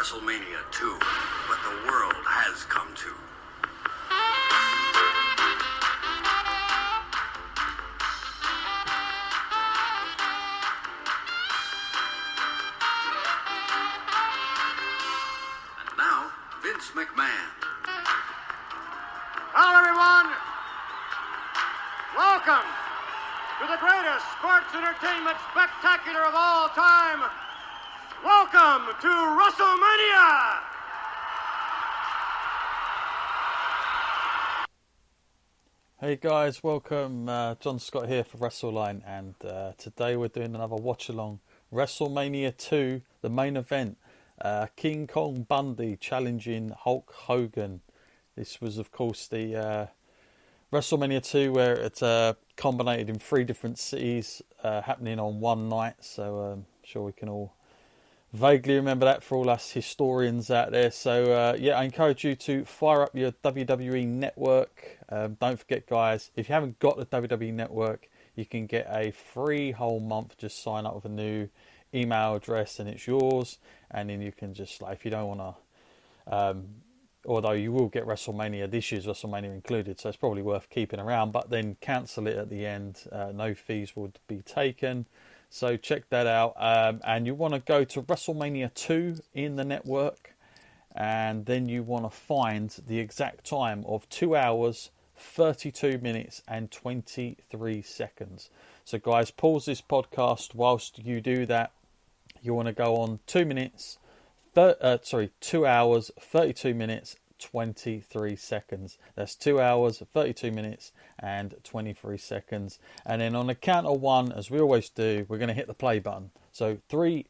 WrestleMania 2, but the world has come to. And now, Vince McMahon. Hello, everyone. Welcome to the greatest sports entertainment spectacular of all time. Welcome to WrestleMania! Hey guys, welcome. John Scott here for WrestleLine, and today we're doing another watch-along. WrestleMania 2, the main event. King Kong Bundy challenging Hulk Hogan. This was, of course, the WrestleMania 2 where it combinated in 3 different cities, happening on one night. So I'm sure we can all vaguely remember that for all us historians out there. So yeah, I encourage you to fire up your WWE network. Don't forget, guys, if you haven't got the WWE network, you can get a free whole month. Just sign up with a new email address and it's yours. And then you can just, like, if you don't want to, although you will get WrestleMania, this year's WrestleMania included, so it's probably worth keeping around, but then cancel it at the end. No fees would be taken. So check that out. And you want to go to WrestleMania 2 in the network. And then you want to find the exact time of 2 hours, 32 minutes and 23 seconds. So guys, pause this podcast whilst you do that. You want to go on 2 hours, 32 minutes, 23 seconds. That's 2 hours, 32 minutes and 23 seconds. And then on the count of 1, as we always do, we're going to hit the play button. So 3,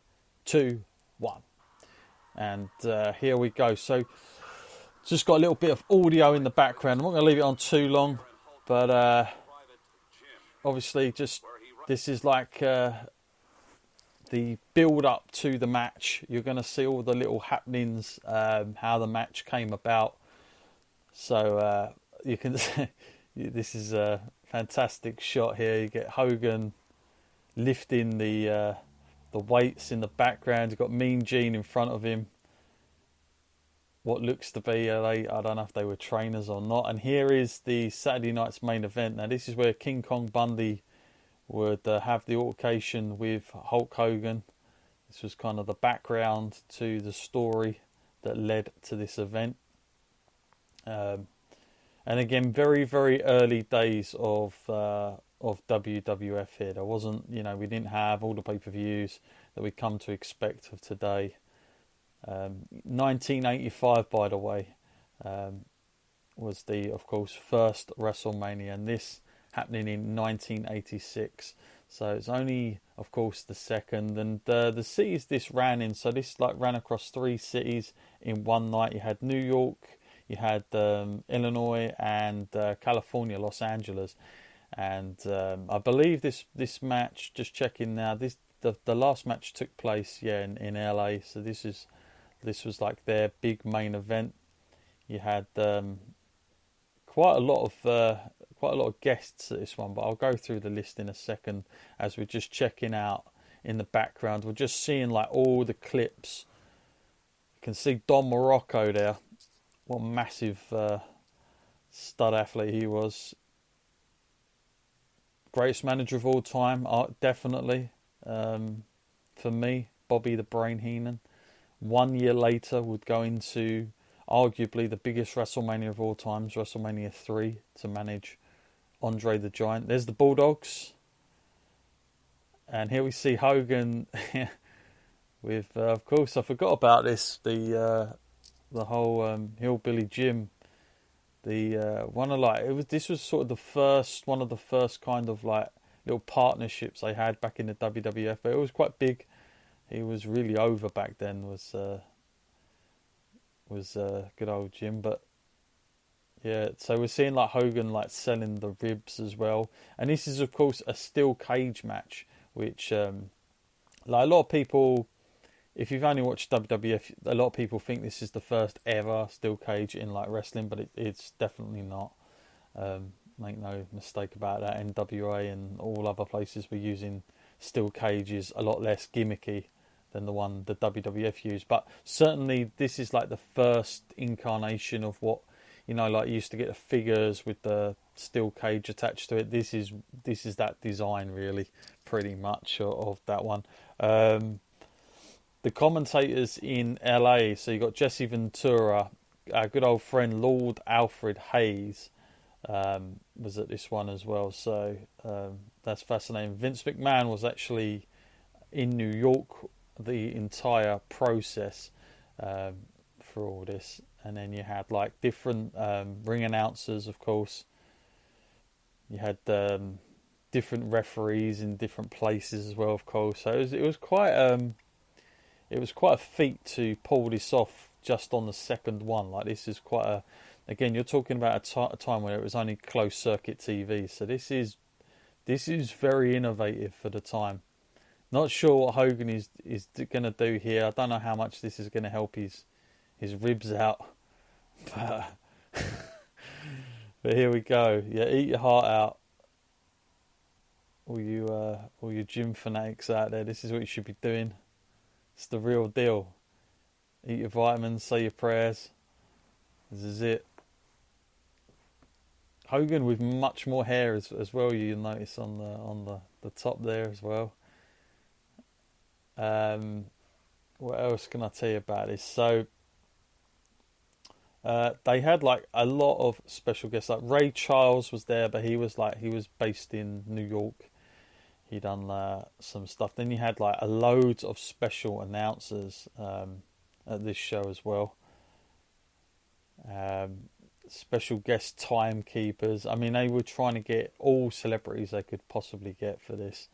2, 1. And here we go. So just got a little bit of audio in the background. I'm not going to leave it on too long, but obviously just this is like the build up to the match. You're going to see all the little happenings, how the match came about. So you can this is a fantastic shot here. You get Hogan lifting the weights in the background. You've got Mean Gene in front of him. What looks to be, I don't know if they were trainers or not. And here is the Saturday night's main event. Now this is where King Kong Bundy would have the altercation with Hulk Hogan. This was kind of the background to the story that led to this event. And again, very, very early days of WWF here. There wasn't, we didn't have all the pay-per-views that we come to expect of today. 1985, by the way, was the, of course, first WrestleMania, and this happening in 1986. So it's only, of course, the second. And the cities this ran in, so this ran across 3 cities in one night. You had New York, you had Illinois, and California, Los Angeles. And I believe this match, just checking now, the last match took place in LA. So this was like their big main event. You had quite a lot of guests at this one, but I'll go through the list in a second as we're just checking out in the background. We're just seeing like all the clips. You can see Don Morocco there. What a massive stud athlete he was. Greatest manager of all time, definitely. For me, Bobby the Brain Heenan. 1 year later would go into arguably the biggest WrestleMania of all times, WrestleMania 3, to manage Andre the Giant. There's the Bulldogs. And here we see Hogan with, of course, I forgot about this, the whole Hillbilly Jim. This was sort of one of the first kind of like little partnerships they had back in the WWF, but it was quite big. He was really over back then, was good old Jim. But yeah, so we're seeing like Hogan like selling the ribs as well, and this is of course a steel cage match, which like a lot of people, if you've only watched WWF, a lot of people think this is the first ever steel cage in like wrestling, but it's definitely not. Make no mistake about that. NWA and all other places were using steel cages, a lot less gimmicky than the one the WWF used. But certainly this is like the first incarnation of what, you know, like you used to get the figures with the steel cage attached to it. This is that design, really, pretty much, of that one. The commentators in LA, so you got Jesse Ventura, our good old friend Lord Alfred Hayes was at this one as well. So that's fascinating. Vince McMahon was actually in New York the entire process for all this. And then you had like different ring announcers, of course. You had different referees in different places as well, of course. So it was quite a feat to pull this off just on the second one. Like, this is quite again, you're talking about a time where it was only closed circuit TV. So this is very innovative for the time. Not sure what Hogan is going to do here. I don't know how much this is going to help his ribs out. But here we go. Yeah, eat your heart out. All you gym fanatics out there, this is what you should be doing. It's the real deal. Eat your vitamins, say your prayers. This is it. Hogan with much more hair as well. You'll notice on the top there as well. What else can I tell you about this? So they had like a lot of special guests. Like Ray Charles was there, but he was based in New York. He done some stuff. Then you had like loads of special announcers at this show as well. Special guest timekeepers. I mean, they were trying to get all celebrities they could possibly get for this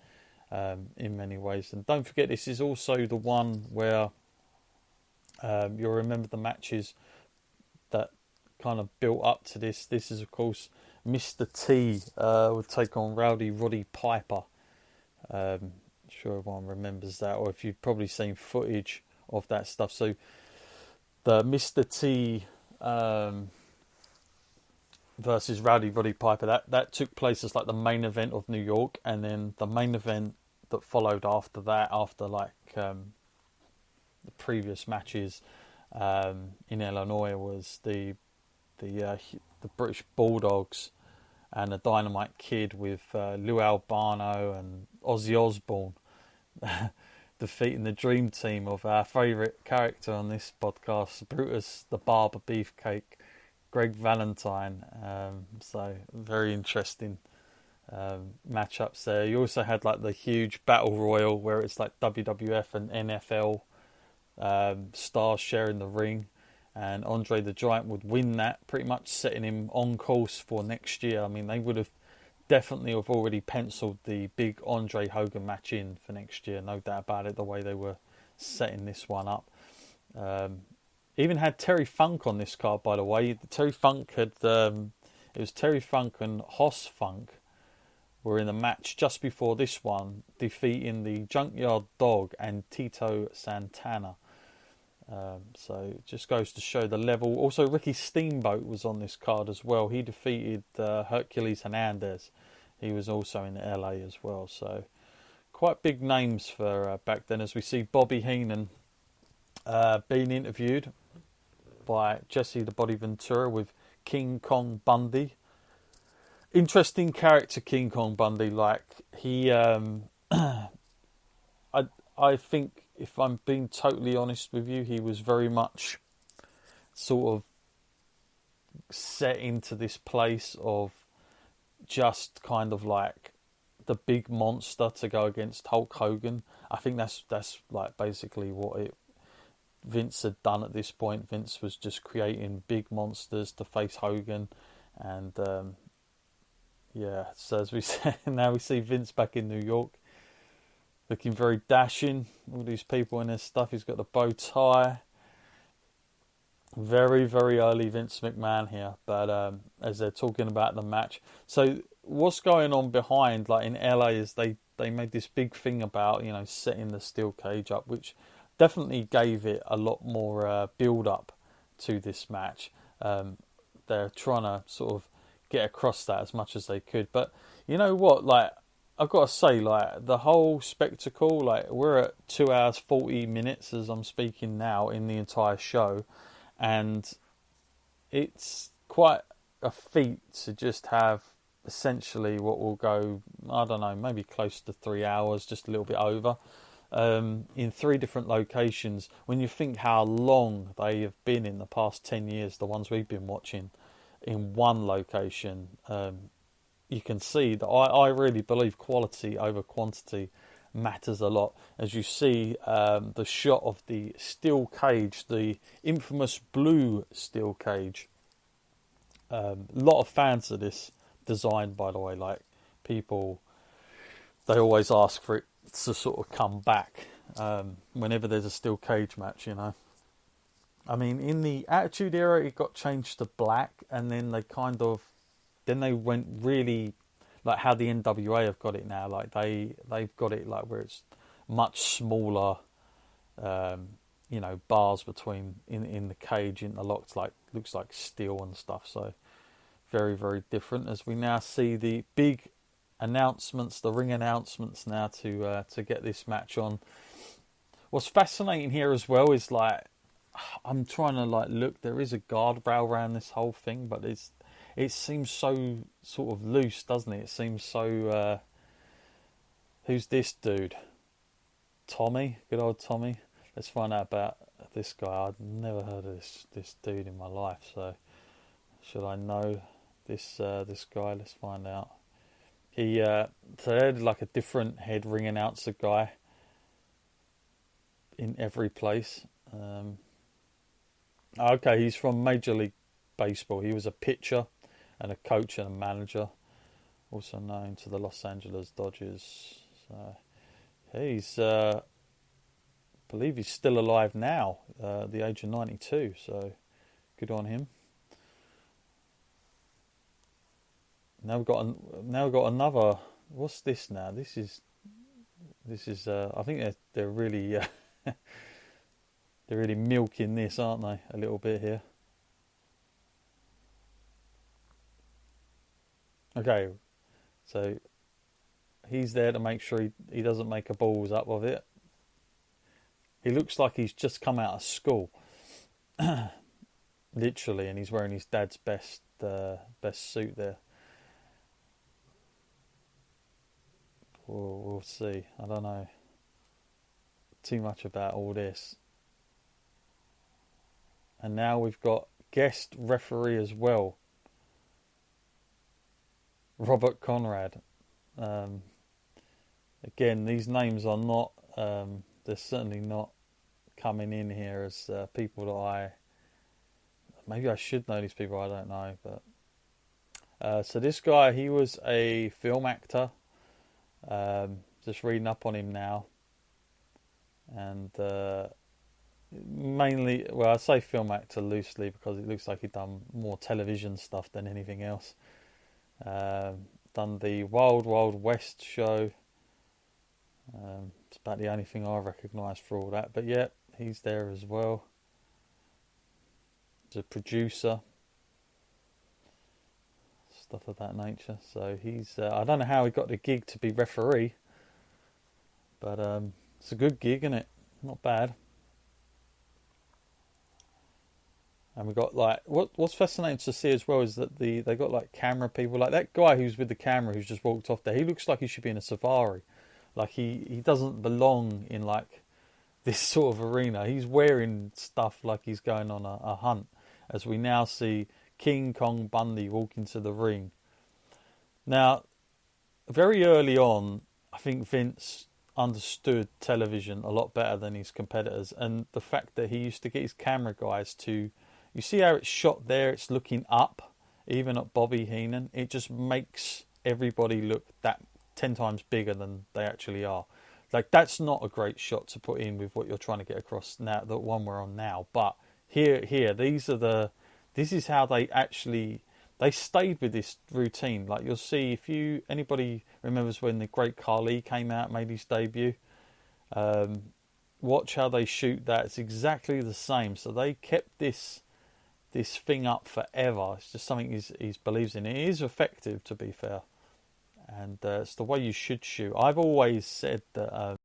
in many ways. And don't forget, this is also the one where you'll remember the matches that kind of built up to this. This is, of course, Mr. T would take on Rowdy Roddy Piper. Sure everyone remembers that, or if you've probably seen footage of that stuff. So the Mr. T versus Rowdy Roddy Piper, that took place as like the main event of New York, and then the main event that followed after that, after like the previous matches in Illinois, was the British Bulldogs and the Dynamite Kid with Lou Albano and Ozzy Osbourne defeating the dream team of our favourite character on this podcast, Brutus the Barber Beefcake, Greg Valentine. So very interesting matchups there. You also had like the huge battle royal where it's like WWF and NFL stars sharing the ring, and Andre the Giant would win that, pretty much setting him on course for next year. I mean, they would have definitely already penciled the big Andre Hogan match in for next year, no doubt about it, the way they were setting this one up. Even had Terry Funk on this card, by the way. Terry Funk had it was Terry Funk and Hoss Funk were in the match just before this one, defeating the Junkyard Dog and Tito Santana. So it just goes to show the level. Also, Ricky Steamboat was on this card as well. He defeated Hercules Hernandez. He was also in LA as well. So quite big names for back then, as we see Bobby Heenan being interviewed by Jesse the Body Ventura with King Kong Bundy. Interesting character, King Kong Bundy. Like, he I think, if I'm being totally honest with you, he was very much sort of set into this place of just kind of like the big monster to go against Hulk Hogan. I think that's like basically what Vince had done at this point. Vince was just creating big monsters to face Hogan, and so as we say, now we see Vince back in New York, looking very dashing. All these people in their stuff. He's got the bow tie. Very, very early Vince McMahon here. But as they're talking about the match. So what's going on behind, like in LA, is they made this big thing about, you know, setting the steel cage up, which definitely gave it a lot more build-up to this match. They're trying to sort of get across that as much as they could. But you know what, like, I've got to say, like, the whole spectacle, like, we're at 2 hours 40 minutes as I'm speaking now in the entire show, and it's quite a feat to just have essentially what will go, I don't know, maybe close to 3 hours, just a little bit over, in 3 different locations. When you think how long they have been in the past 10 years, the ones we've been watching, in one location, you can see that I really believe quality over quantity matters a lot. As you see the shot of the steel cage, the infamous blue steel cage. A lot of fans of this design, by the way. Like, people, they always ask for it to sort of come back whenever there's a steel cage match, you know. I mean, in the Attitude Era, it got changed to black, and then they went really, like how the NWA have got it now. Like they've got it like where it's much smaller, you know, bars between in the cage, interlocked, like looks like steel and stuff. So very, very different. As we now see the big announcements, the ring announcements now to get this match on. What's fascinating here as well is, like, I'm trying to like look. There is a guardrail around this whole thing, but it seems so sort of loose, doesn't it? It seems so. Who's this dude? Tommy, good old Tommy. Let's find out about this guy. I've never heard of this dude in my life. So should I know this guy? Let's find out. He so they had like a different head ring announcer guy in every place. Okay, he's from Major League Baseball. He was a pitcher and a coach and a manager, also known to the Los Angeles Dodgers. So he's, I believe he's still alive now, the age of 92. So good on him. Now we've got another. What's this now? This is. I think they're really. They're really milking this, aren't they? A little bit here. Okay, so he's there to make sure he doesn't make a balls up of it. He looks like he's just come out of school, literally, and he's wearing his dad's best suit there. We'll see. I don't know too much about all this. And now we've got guest referee as well, Robert Conrad. Again, these names are not, they're certainly not coming in here as people that maybe I should know these people, I don't know. But so this guy, he was a film actor. Just reading up on him now. And mainly, well, I say film actor loosely because it looks like he'd done more television stuff than anything else. Done the Wild Wild West show. It's about the only thing I recognise for all that. But yeah, he's there as well. He's a producer. Stuff of that nature. So he's, I don't know how he got the gig to be referee. But it's a good gig, isn't it? Not bad. And we got like what's fascinating to see as well is that they got like camera people, like that guy who's with the camera who's just walked off there. He looks like he should be in a safari. Like he doesn't belong in like this sort of arena. He's wearing stuff like he's going on a hunt. As we now see King Kong Bundy walk into the ring. Now, very early on, I think Vince understood television a lot better than his competitors, and the fact that he used to get his camera guys to. You see how it's shot there? It's looking up, even at Bobby Heenan. It just makes everybody look that 10 times bigger than they actually are. Like, that's not a great shot to put in with what you're trying to get across now, the one we're on now. But here, this is how they stayed with this routine. Like, you'll see, anybody remembers when the Great Khali came out, made his debut, watch how they shoot that. It's exactly the same. So they kept this thing up forever. It's just something he believes in. It is effective, to be fair. and it's the way you should shoot. I've always said that